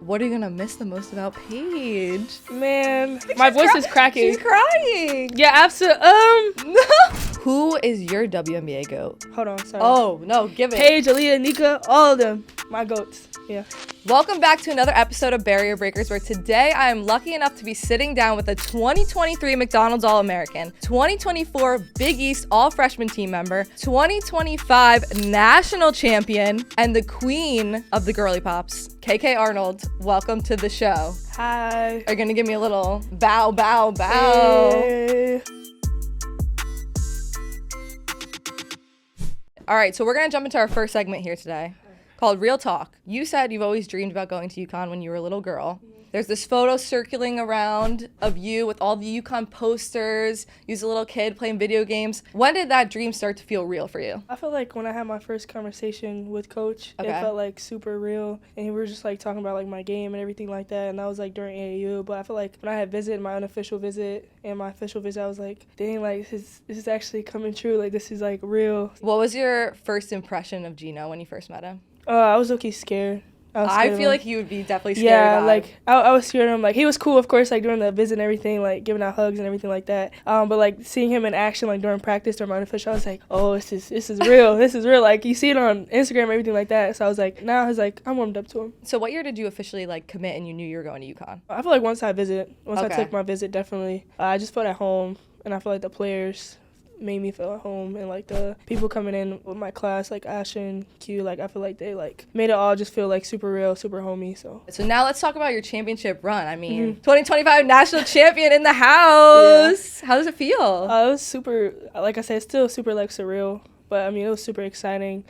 What are you gonna miss the most about Paige? Man, my voice is cracking. She's crying. Yeah, absolutely. Who is your WNBA GOAT? Hold on, sorry. Oh, no, give it. Paige, Aaliyah, Nika, all of them. My GOATs. Yeah. Welcome back to another episode of Barrier Breakers, where today I am lucky enough to be sitting down with a 2023 McDonald's All-American, 2024 Big East All-Freshman team member, 2025 National Champion, and the queen of the Girly Pops, KK Arnold. Welcome to the show. Hi. Are you gonna give me a little bow, bow, bow? Hey. All right, so we're gonna jump into our first segment here today, called Real Talk. You said you've always dreamed about going to UConn when you were a little girl. There's this photo circulating around of you with all the UConn posters, you as a little kid playing video games. When did that dream start to feel real for you? I feel like when I had my first conversation with Coach, Okay. it felt like super real. And we were just like talking about like my game and everything like that. And that was like during AAU. But I feel like when I had my unofficial visit and my official visit, I was like, dang, like this is actually coming true. Like this is like real. What was your first impression of Gino when you first met him? I was okay scared. I feel like you would be definitely scared. Yeah, like I was scared of him. Like he was cool, of course, like during the visit and everything, like giving out hugs and everything like that. But like seeing him in action, like during practice, during my unofficial, I was like, oh, this is real. This is real. Like you see it on Instagram and everything like that. So I was like, I'm warmed up to him. So what year did you officially like commit and you knew you were going to UConn? I feel like once I Okay. took my visit, definitely, I just felt at home, and I feel like the players made me feel at home, and like the people coming in with my class, like Ashton, Q, like I feel like they like made it all just feel like super real, super homey. So now let's talk about your championship run. I mean, 2025 national champion in the house. Yeah. How does it feel? It was super, like I said, it's still super like surreal, but I mean it was super exciting.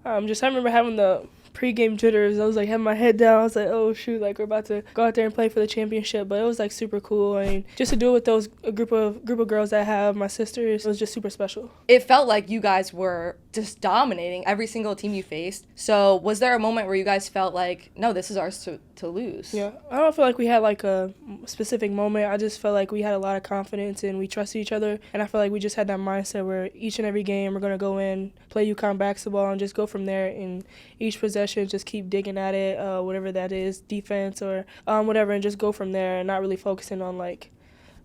I remember having the pre-game jitters. I was like having my head down. I was like, oh shoot, like we're about to go out there and play for the championship. But it was like super cool. I mean, just to do it with those group of girls that I have, my sisters, it was just super special. It felt like you guys were just dominating every single team you faced. So was there a moment where you guys felt like, no, this is ours to lose? Yeah, I don't feel like we had like a specific moment. I just felt like we had a lot of confidence and we trusted each other. And I feel like we just had that mindset where each and every game we're gonna go in, play UConn basketball, and just go from there. And each possession, just keep digging at it, whatever that is, defense or whatever, and just go from there and not really focusing on like,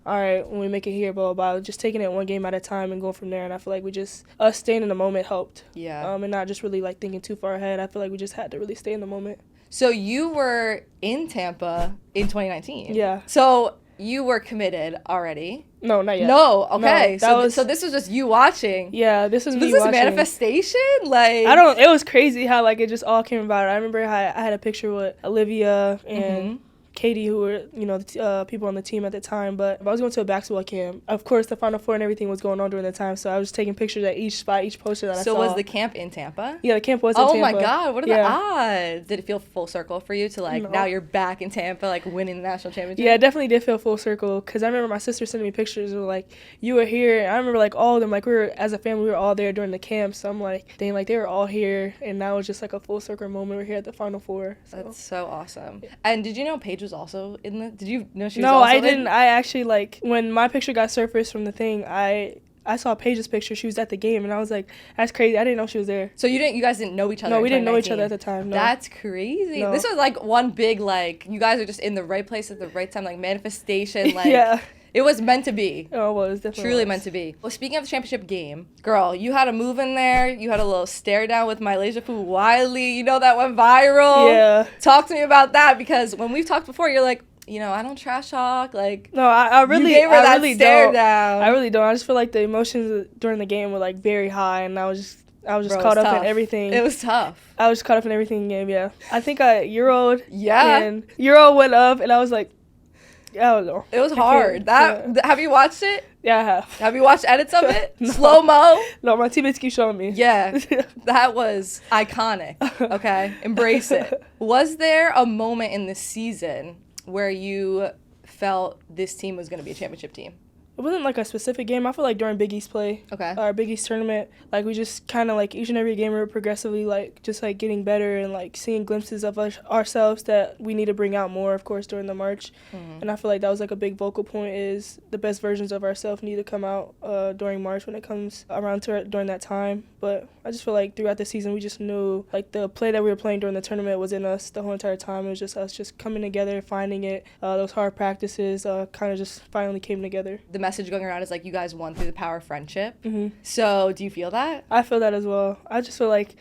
all right, when we make it here, blah, blah, blah, just taking it one game at a time and going from there. And I feel like us staying in the moment helped. Yeah. And not just really like thinking too far ahead. I feel like we just had to really stay in the moment. So you were in Tampa in 2019. Yeah. So you were committed already. No, not yet. No, okay. No, so this was just you watching. Yeah, this was me This is watching. manifestation? Like It was crazy how like it just all came about. I remember how I had a picture with Olivia and Katie, who were, the people on the team at the time. But I was going to a basketball camp. Of course, the Final Four and everything was going on during the time, so I was taking pictures at each spot, each poster that I saw. So was the camp in Tampa? Yeah, the camp was in Tampa. Oh my God, what are the odds? Did it feel full circle for you to like, now you're back in Tampa, like winning the national championship? Yeah, it definitely did feel full circle, because I remember my sister sending me pictures of like, you were here. And I remember like all of them, like as a family, we were all there during the camp. So I'm like, dang, like they were all here, and now it's just like a full circle moment. We're here at the Final Four. So. That's so awesome. And did you know Paige was also in the? Did you know she was? No, also I didn't. I actually like when my picture got surfaced from the thing. I saw Paige's picture. She was at the game, and I was like, "That's crazy." I didn't know she was there. So you guys didn't know each other. No, we in didn't know each 2019. other at the time. No. That's crazy. No. This was like one big like you guys are just in the right place at the right time, like manifestation. Like yeah. It was meant to be. Oh, it was definitely. Truly meant to be. Well, speaking of the championship game, girl, you had a move in there. You had a little stare down with Mylasia Fu Wiley. You know that went viral. Yeah. Talk to me about that, because when we've talked before, you're like, I don't trash talk. Like, no, I really, you gave her I that really stare don't. down. I really don't. I just feel like the emotions during the game were like very high, and I was just Bro, caught up tough. in everything. It was tough. I was just caught up in everything in the game. Yeah. I think I Euro'd. Yeah. And Euro went up, and I was like, I don't know. It was hard. Have you watched it? Yeah, I have. Have you watched edits of it? No. Slow-mo? No, my teammates keep showing me. Yeah, that was iconic, okay? Embrace it. Was there a moment in the season where you felt this team was going to be a championship team? It wasn't like a specific game. I feel like during Big East play, our Big East tournament, like we just kind of like each and every game we were progressively like just like getting better and like seeing glimpses of ourselves that we need to bring out more, of course, during the March. And I feel like that was like a big vocal point is the best versions of ourselves need to come out during March when it comes around to during that time. But I just feel like throughout the season we just knew like the play that we were playing during the tournament was in us the whole entire time. It was just us just coming together, finding it. Those hard practices kind of just finally came together. The message going around is like you guys won through the power of friendship. So do you feel that? I feel that as well. I just feel like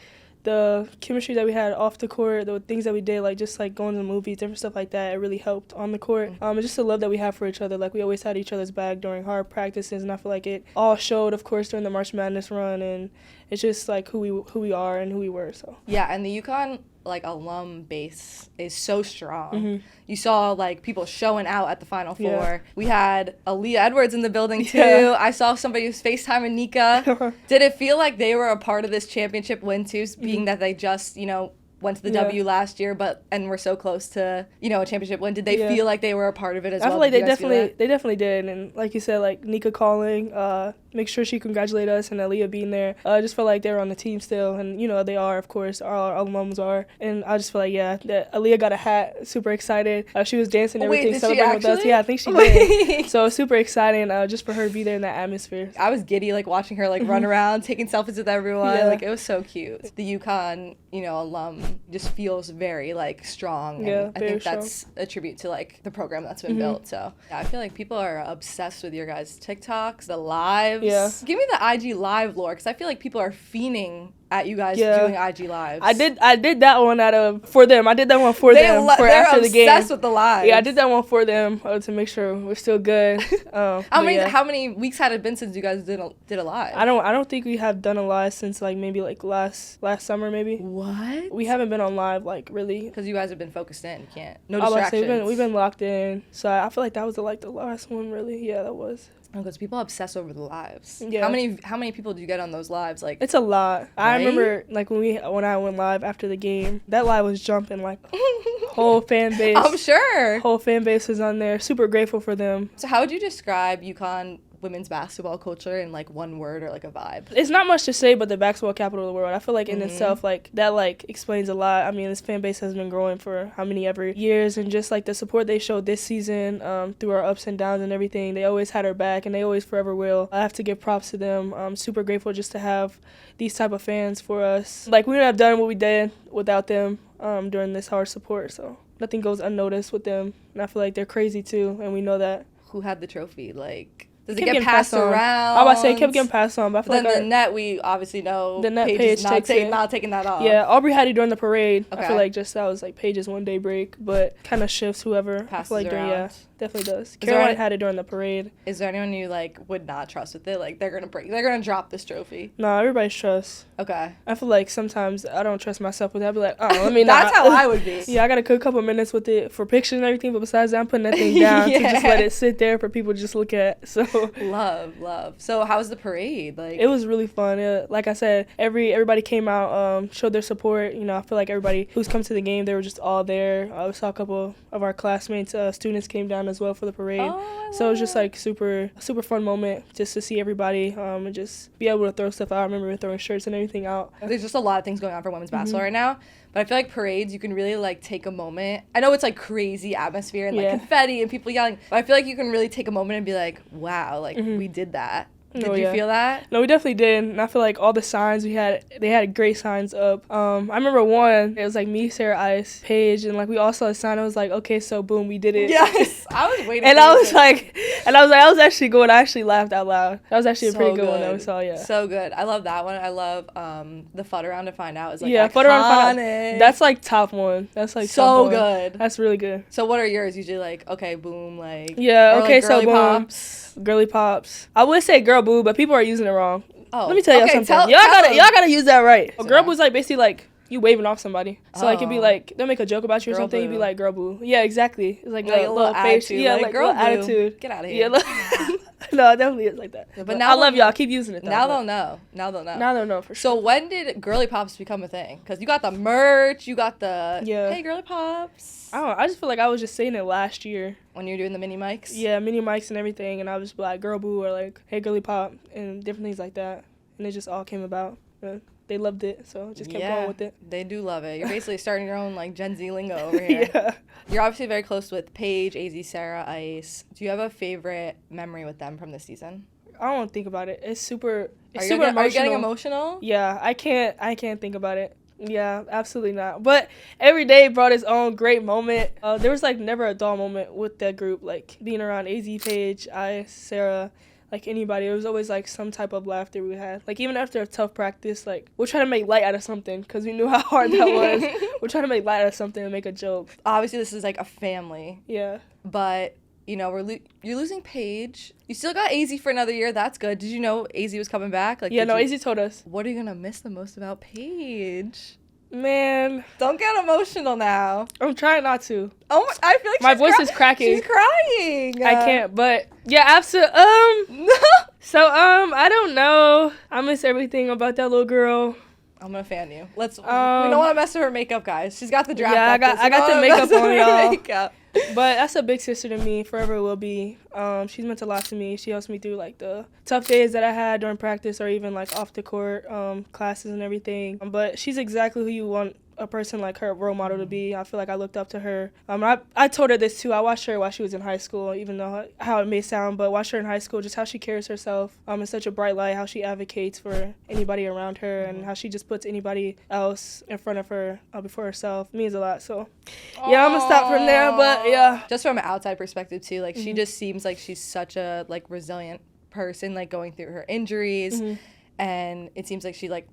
the chemistry that we had off the court, the things that we did, like just like going to the movies, different stuff like that, it really helped on the court. And just the love that we have for each other. Like we always had each other's back during hard practices, and I feel like it all showed, of course, during the March Madness run, and it's just like who we are and who we were. So yeah, and the UConn like alum base is so strong. You saw like people showing out at the Final Four. We had Aaliyah Edwards in the building too. I saw somebody who's FaceTiming Nika. Did it feel like they were a part of this championship win too, being that they just, you know, went to the W last year, and we're so close to, you know, a championship win? Did they feel like they were a part of it as well? I feel like they definitely did. And like you said, like Nika calling, make sure she congratulate us, and Aaliyah being there. I just felt like they were on the team still, and you know they are, of course, our alums are. And I just feel like that Aaliyah got a hat, super excited. She was dancing and everything, celebrating with us. Yeah, I think she did. So super exciting just for her to be there in that atmosphere. I was giddy like watching her like run around, taking selfies with everyone. Like it was so cute. The UConn, you know, alum just feels very like strong. And I think that's a tribute to like the program that's been built. So yeah, I feel like people are obsessed with your guys' TikToks, the lives. Yeah. Give me the IG live lore, because I feel like people are fiending at you guys doing IG lives. I did that one for them. I did that one for them after the game. They're obsessed with the lives. Yeah, I did that one for them to make sure we're still good. How many weeks had it been since you guys did a live? I don't think we have done a live since like maybe like last summer maybe. What? We haven't been on live like really. Because you guys have been focused in. You can't. No distractions. We've been locked in. So I feel like that was the last one really. Yeah, that was. Because people obsess over the lives. Yeah. How many people do you get on those lives? Like it's a lot. Right? I remember like when I went live after the game, that live was jumping like whole fan base. I'm sure. Whole fan base was on there. Super grateful for them. So how would you describe UConn women's basketball culture in like one word or like a vibe? It's not much to say, but the basketball capital of the world. I feel like in itself, like that like explains a lot. I mean, this fan base has been growing for how many ever years, and just like the support they showed this season through our ups and downs and everything. They always had our back, and they always forever will. I have to give props to them. I'm super grateful just to have these type of fans for us. Like we would have done what we did without them during this hard support. So nothing goes unnoticed with them, and I feel like they're crazy too, and we know that. Who had the trophy? Like. Does it get passed around? I was about to say it kept getting passed on, but I feel like the net, we obviously know the net Paige is not takes taking that off. Yeah, Aubrey had it during the parade. Okay. I feel like just that was like Paige's one day break, but kind of shifts whoever. Passes I feel like around. Definitely does. Caroline had it during the parade. Is there anyone you like would not trust with it? Like they're gonna drop this trophy? No, everybody's trust. Okay. I feel like sometimes I don't trust myself with it. I'd be like, oh, let me That's how I would be. Yeah, I got a couple minutes with it for pictures and everything, but besides that, I'm putting that thing down to just let it sit there for people to just look at. So love. So how was the parade? Like it was really fun. Like I said, everybody came out, showed their support. You know, I feel like everybody who's come to the game, they were just all there. We saw a couple of our classmates, students came down as well for the parade. So it was just like super fun moment just to see everybody and just be able to throw stuff out. I remember throwing shirts and everything out. There's just a lot of things going on for women's basketball right now. But I feel like parades, you can really like take a moment. I know it's like crazy atmosphere and like confetti and people yelling, but I feel like you can really take a moment and be like, wow, like we did that. Did you feel that? No, we definitely did. And I feel like all the signs they had great signs up. I remember one, it was like me, Sara, Ice, Paige, and like we all saw a sign. I was like, okay, so boom, we did it. Yes, I was waiting. And I was like, I was actually good. I actually laughed out loud. That was actually a pretty good one that we saw. Yeah, so good. I love that one. I love the Fud Around to Find Out. Is like Fud Around to Find Out. That's like top one. That's like so top good. One. That's really good. So what are yours? Usually like okay, boom, like okay, like so boom. Pops. Girly pops. I would say girl boo, but people are using it wrong. Oh, let me tell y'all something. Y'all gotta use that right. Girl boo is like basically like you waving off somebody. So like it'd be like they'll make a joke about you or something. Boo. You'd be like girl boo. Yeah, exactly. It's like a little face. Attitude. Yeah, like girl little attitude. Get out of here. Yeah, No, it definitely is like that. But But now I love y'all. Keep using it, though. Now they'll know. Now they'll know. Now they'll know for sure. So when did Girly Pops become a thing? Because you got the merch, you got the, hey, Girly Pops. I don't know. I just feel like I was just saying it last year. When you were doing the mini mics? Yeah, mini mics and everything. And I was like, girl boo, or like, hey, Girly Pop, and different things like that. And it just all came about. They loved it, so just kept going with it. They do love it. You're basically starting your own like Gen Z lingo over here. Yeah. You're obviously very close with Paige, Azzi, Sara, Ice. Do you have a favorite memory with them from this season? I don't think about it. It's super emotional. Are you getting emotional? Yeah, I can't think about it. Yeah, absolutely not. But every day brought its own great moment. There was like never a dull moment with that group, like being around Azzi, Paige, Ice, Sara. Like anybody, it was always like some type of laughter we had. Like even after a tough practice, like we're trying to make light out of something because we knew how hard that was. We're trying to make light out of something and make a joke. Obviously, this is like a family. Yeah. But you know, you're losing Paige. You still got Azzi for another year. That's good. Did you know Azzi was coming back? Like yeah, no, Azzi told us. What are you gonna miss the most about Paige? Man, don't get emotional now. I'm trying not to. Oh, I feel like my voice is cracking. She's crying. I can't, but yeah, absolutely. So I don't know. I miss everything about that little girl. I'm gonna fan you. We don't want to mess with her makeup, guys. She's got the draft. Yeah, I got the makeup on, y'all. But that's a big sister to me. Forever will be. She's meant a lot to me. She helps me through like the tough days that I had during practice or even like off the court classes and everything. But she's exactly who you want a person like her role model to be. I feel like I looked up to her. I told her this too. I watched her while she was in high school, even though how it may sound, but watched her in high school, just how she carries herself in such a bright light, how she advocates for anybody around her, and how she just puts anybody else in front of her before herself means a lot. So yeah, I'm gonna stop from there, but yeah. Just from an outside perspective too, like she just seems like she's such a like resilient person, like going through her injuries, and it seems like she like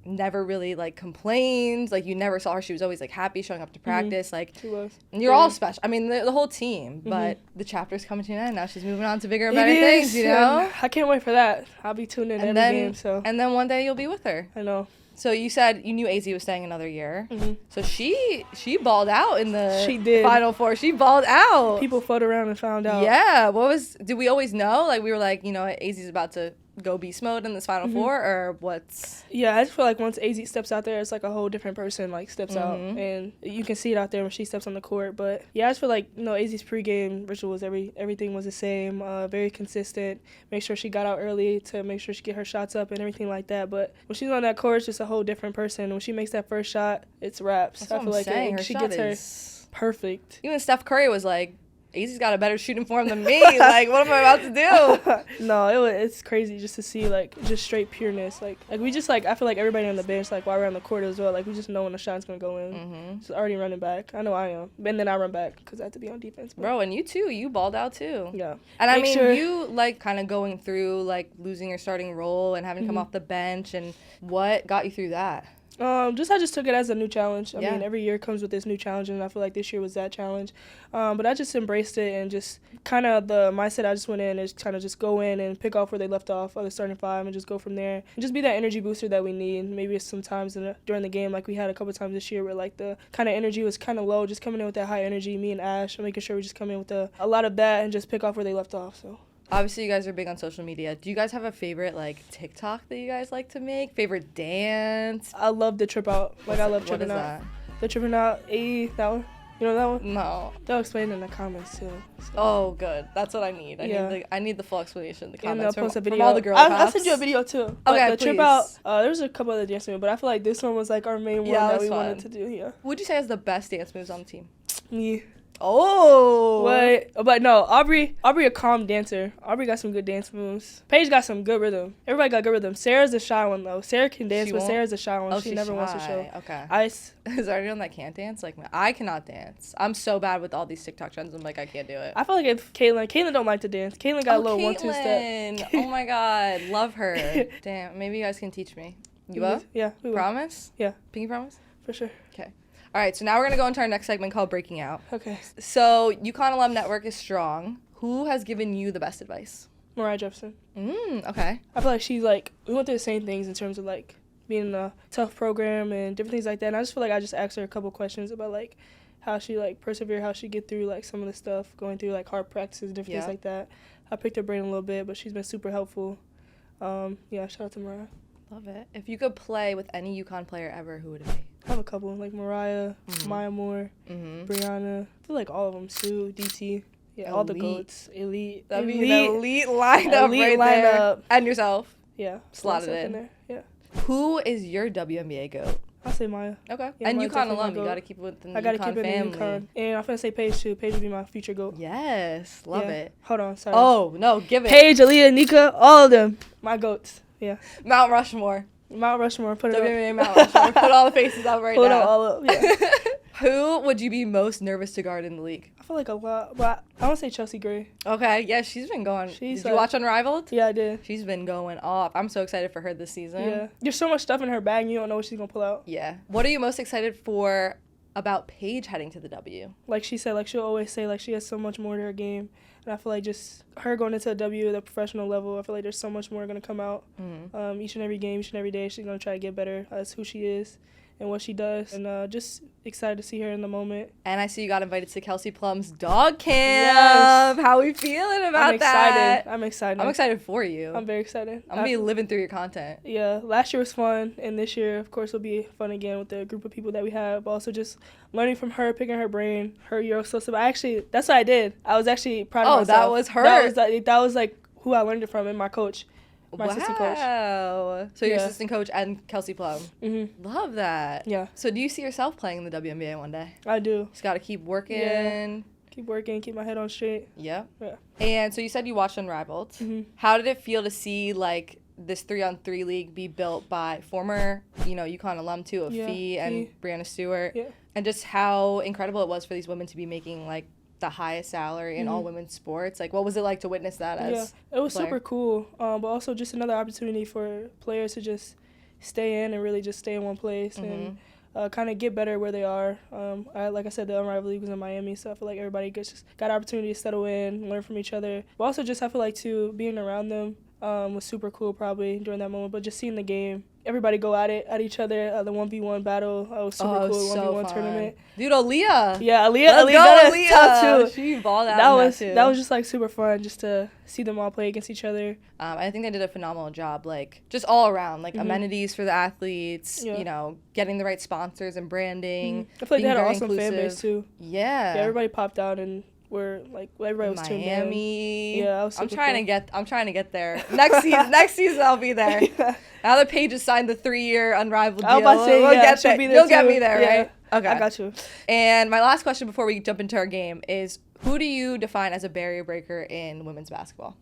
never really like complained. Like you never saw her. She was always like happy showing up to practice. Like she was. You're all special. I mean the whole team. But the chapter's coming to an end. Now she's moving on to bigger and better things, you know? I can't wait for that. I'll be tuning in every game. So and then one day you'll be with her. I know. So you said you knew Azzi was staying another year. So she balled out in the Final Four. She balled out. People floated around and found out. Yeah. Did we always know? Like we were like, you know, Azzi's about to go beast mode in this Final Four, or what's? Yeah, I just feel like once Azzi steps out there, it's like a whole different person like steps out, and you can see it out there when she steps on the court. But yeah, I just feel like, you know, Azzi's pregame rituals, everything was the same, very consistent. Make sure she got out early to make sure she get her shots up and everything like that. But when she's on that court, it's just a whole different person. When she makes that first shot, it's wraps. That's I feel like she gets her perfect. Even Steph Curry was like, Azzi's got a better shooting form than me. Like, what am I about to do? No, it's crazy just to see, like, just straight pureness. Like we just, like, I feel like everybody on the bench, like, while we're on the court as well, like, we just know when the shot's going to go in. Just already running back. I know I am. And then I run back because I have to be on defense. But. Bro, and you, too. You balled out, too. Yeah. And, you, like, kind of going through, like, losing your starting role and having to come off the bench. And what got you through that? I just took it as a new challenge. I mean, every year comes with this new challenge, and I feel like this year was that challenge. But I just embraced it, and just kind of the mindset I just went in is kind of just go in and pick off where they left off, the starting five, and just go from there. And just be that energy booster that we need. Maybe sometimes during the game, like we had a couple times this year, where like the kind of energy was kind of low, just coming in with that high energy. Me and Ash, making sure we just come in with a lot of that and just pick off where they left off. So. Obviously, you guys are big on social media. Do you guys have a favorite, like, TikTok that you guys like to make? Favorite dance? I love the trip out. Like, I love tripping out. That? The tripping out, that one. You know that one? No. They'll explain in the comments, too. So. Oh, good. That's what I need. I need the full explanation in the comments. And I'll post a video. From all the girl I'll send you a video, too. Okay, the trip out, there's a couple other dance moves, but I feel like this one was, like, our main one that we wanted to do, What would you say is the best dance moves on the team? Me. Oh. But no, Aubrey a calm dancer. Aubrey got some good dance moves. Paige got some good rhythm. Everybody got good rhythm. Sarah's a shy one, though. Sarah can dance, but Sarah's a shy one. Oh, she never wants to show. Okay. Ice. Is there anyone that can't dance? Like, I cannot dance. I'm so bad with all these TikTok trends. I'm like, I can't do it. I feel like if Caitlin don't like to dance. Caitlin got a little 1-2 step. Oh my God. Love her. Damn. Maybe you guys can teach me. You up? Yeah. We will. Promise? Yeah. Pinky promise? For sure. Okay. All right, so now we're going to go into our next segment called Breaking Out. Okay. So, UConn Alum Network is strong. Who has given you the best advice? Mariah Jefferson. Okay. I feel like she's, like, we went through the same things in terms of, like, being in a tough program and different things like that. And I just feel like I just asked her a couple questions about, like, how she like persevere, how she get through like some of the stuff, going through like hard practices, different things like that. I picked her brain a little bit, but she's been super helpful. Shout out to Mariah. Love it. If you could play with any UConn player ever, who would it be? I have a couple, like Mariah, Maya Moore, Brianna. I feel like all of them. Sue, DT. Yeah, all the GOATs. Elite. That'd be an elite lineup there. And yourself. Yeah. Slotted in there. Yeah. Who is your WNBA GOAT? I'll say Maya. Okay. Yeah, and Maya's UConn alum. GOAT. You got to keep it within the I gotta UConn keep it family. in UConn. And I'm going to say Paige, too. Paige would be my future GOAT. Yes. Love it. Hold on. Sorry. Oh, no. Give it. Paige, Aaliyah, Nika, all of them. My GOATs. Yeah. Mount Rushmore. Mount Rushmore. Put it WNBA up. Mount Rushmore. Put all the faces up right now. Put it all up. Yeah. Who would you be most nervous to guard in the league? I feel like a lot, but I want to say Chelsea Gray. Okay, yeah, she's been going. Did you like, watch Unrivaled? Yeah, I did. She's been going off. I'm so excited for her this season. Yeah. There's so much stuff in her bag, you don't know what she's going to pull out. Yeah. What are you most excited for about Paige heading to the W? Like she said, like she'll always say, like she has so much more to her game. And I feel like just her going into the W, the professional level, I feel like there's so much more going to come out. Each and every game, each and every day, she's going to try to get better as who she is and what she does. And just excited to see her in the moment. And I see you got invited to Kelsey Plum's dog camp. Yes. How we feeling about that? I'm excited. I'm excited for you. I'm very excited. I'm going to be living through your content. Yeah. Last year was fun. And this year, of course, will be fun again with the group of people that we have. But also just learning from her, picking her brain, her Euro stuff. That's what I did. I was actually proud of myself. Oh, that was her? That was like who I learned it from and my coach. My assistant coach. Wow. So your assistant coach and Kelsey Plum. Mm-hmm. Love that. Yeah. So do you see yourself playing in the WNBA one day? I do. Just got to keep working. Yeah. Keep working, keep my head on straight. Yeah. Yeah. And so you said you watched Unrivaled. Mm-hmm. How did it feel to see, like, this 3-on-3 league be built by former, UConn alum, too, of Fee and Brianna Stewart? Yeah. And just how incredible it was for these women to be making, like, the highest salary in all women's sports. Like, what was it like to witness that as it was a player? super cool, but also just another opportunity for players to just stay in and really just stay in one place and kind of get better where they are. Like I said, the Unrivaled League was in Miami, so I feel like everybody just got an opportunity to settle in, learn from each other. But also just I feel like, too, being around them was super cool probably during that moment, but just seeing the game, everybody go at each other, the 1v1 battle, was super cool, so 1v1 fun. tournament. Dude, Aaliyah. Yeah, Aaliyah Let's go, Aaliyah top two. She balled out That was just like super fun just to see them all play against each other. I think they did a phenomenal job, like just all around, like amenities for the athletes, getting the right sponsors and branding. I feel like they had an awesome inclusive. fan base too. Yeah. Yeah, everybody popped out and were like everybody was tuned in. Miami. Yeah, I was super I'm trying to get there. Next season I'll be there. Now that Paige has signed the 3-year Unrivaled deal, we'll get there. You'll get me there, right? Okay. I got you. And my last question before we jump into our game is, who do you define as a barrier breaker in women's basketball?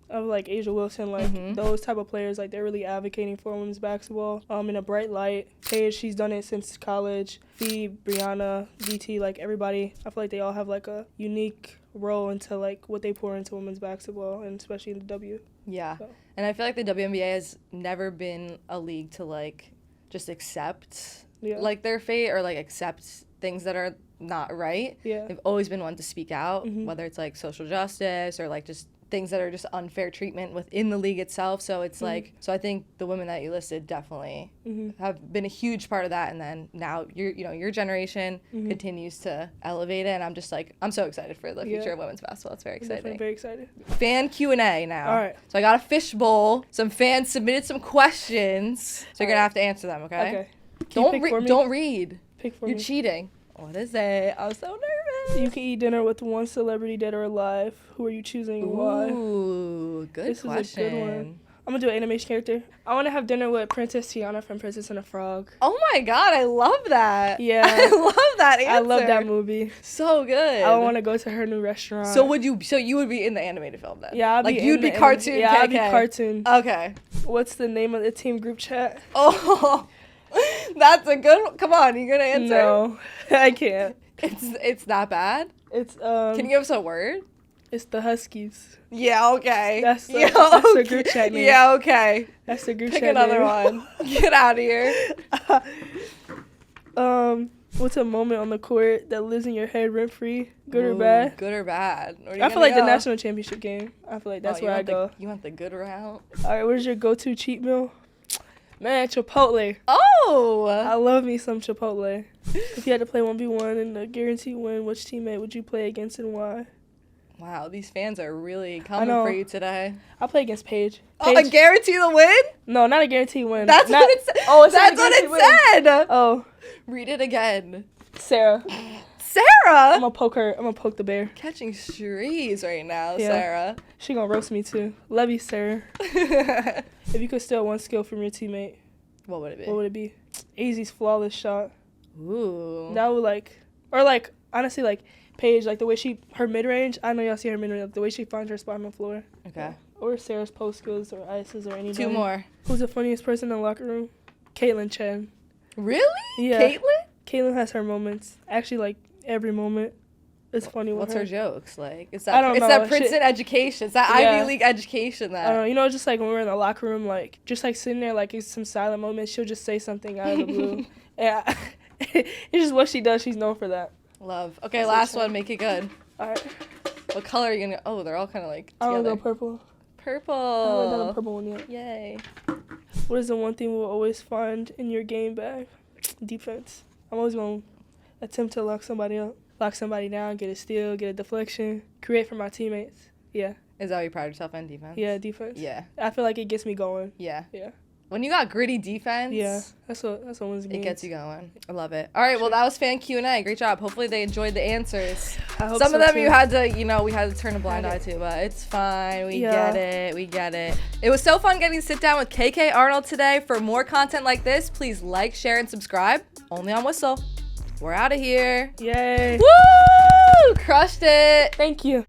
Of like Asia Wilson, like those type of players, like they're really advocating for women's basketball in a bright light. Paige, she's done it since college. Fee, Brianna, DT, like everybody, I feel like they all have like a unique role into like what they pour into women's basketball, and especially in the W. Yeah. So. And I feel like the WNBA has never been a league to like just accept like their fate or like accept things that are not right. Yeah. They've always been one to speak out, whether it's like social justice or like just things that are just unfair treatment within the league itself. So it's like, so I think the women that you listed definitely have been a huge part of that. And then now your generation continues to elevate it. And I'm just like, I'm so excited for the future of women's basketball. It's very exciting. Definitely very excited. Fan Q&A now. All right. So I got a fishbowl. Some fans submitted some questions. So you're going to have to answer them, okay? Okay. Don't read. Pick for You're me. cheating. What is it? I'm so nervous. You can eat dinner with one celebrity, dead or alive. Who are you choosing and why? Ooh, good question. This is a good one. I'm going to do an animation character. I want to have dinner with Princess Tiana from Princess and the Frog. Oh my god, I love that. Yeah. I love that answer. I love that movie. So good. I want to go to her new restaurant. So you would be in the animated film then? Yeah, you'd be cartoon. Yeah, KK. I'd be cartoon. Okay. What's the name of the team group chat? Oh, that's a good one. Come on, you gonna answer? No, I can't. It's that bad? It's Can you give us a word? It's the Huskies. Yeah, okay. That's the group chat name. Yeah, okay. That's the group Pick chat another name. one. Get out of here. What's a moment on the court that lives in your head rent free? Good or bad? Good or bad? I feel like the national championship game. I feel like that's where I go. You want the good route? All right, what is your go-to cheat meal? Man, Chipotle. Oh! I love me some Chipotle. If you had to play 1v1 and a guaranteed win, which teammate would you play against and why? Wow, these fans are really coming for you today. I'll play against Paige. Oh, a guarantee to win? No, not a guaranteed win. That's what it said. Oh, that's what it said. Oh. Read it again. Sara. Sara? I'm gonna poke her. I'm gonna poke the bear. Catching strees right now, yeah. Sara. She gonna roast me too. Love you, Sara. If you could steal one skill from your teammate, what would it be? What would it be? Azzi's flawless shot. Ooh. That would honestly, Paige, the way her mid-range, I know y'all see her mid-range, the way she finds her spot on the floor. Okay. Or Sarah's post skills or Ice's or anybody. 2 more. Who's the funniest person in the locker room? Caitlin Chen. Really? Yeah. Caitlin? Caitlin has her moments. Actually, every moment is funny with What's her. her jokes? It's I don't know. that Princeton education. It's that Ivy League education that. I don't know. Just when we're in the locker room, just sitting there, it's some silent moments, she'll just say something out of the blue. Yeah. It's just what she does. She's known for that. Love. Okay, that's last one. Make it good. All right. What color are you going to... Oh, they're all kind of together. I want to go purple. Purple. I haven't done a purple one yet. Yay. What is the one thing we'll always find in your game bag? Defense. I'm always going to attempt to lock somebody up. Lock somebody down, get a steal, get a deflection, create for my teammates. Yeah. Is that what you pride yourself in, defense? Yeah, defense. Yeah. I feel like it gets me going. Yeah. Yeah. When you got gritty defense, yeah, that's what wins games. It gets you going. I love it. All right, well, that was fan Q&A. Great job. Hopefully they enjoyed the answers. I hope Some so of them too. we had to turn a blind eye to, but it's fine. We get it. It was so fun getting to sit down with KK Arnold today. For more content like this, please like, share, and subscribe. Only on Whistle. We're out of here. Yay. Woo! Crushed it. Thank you.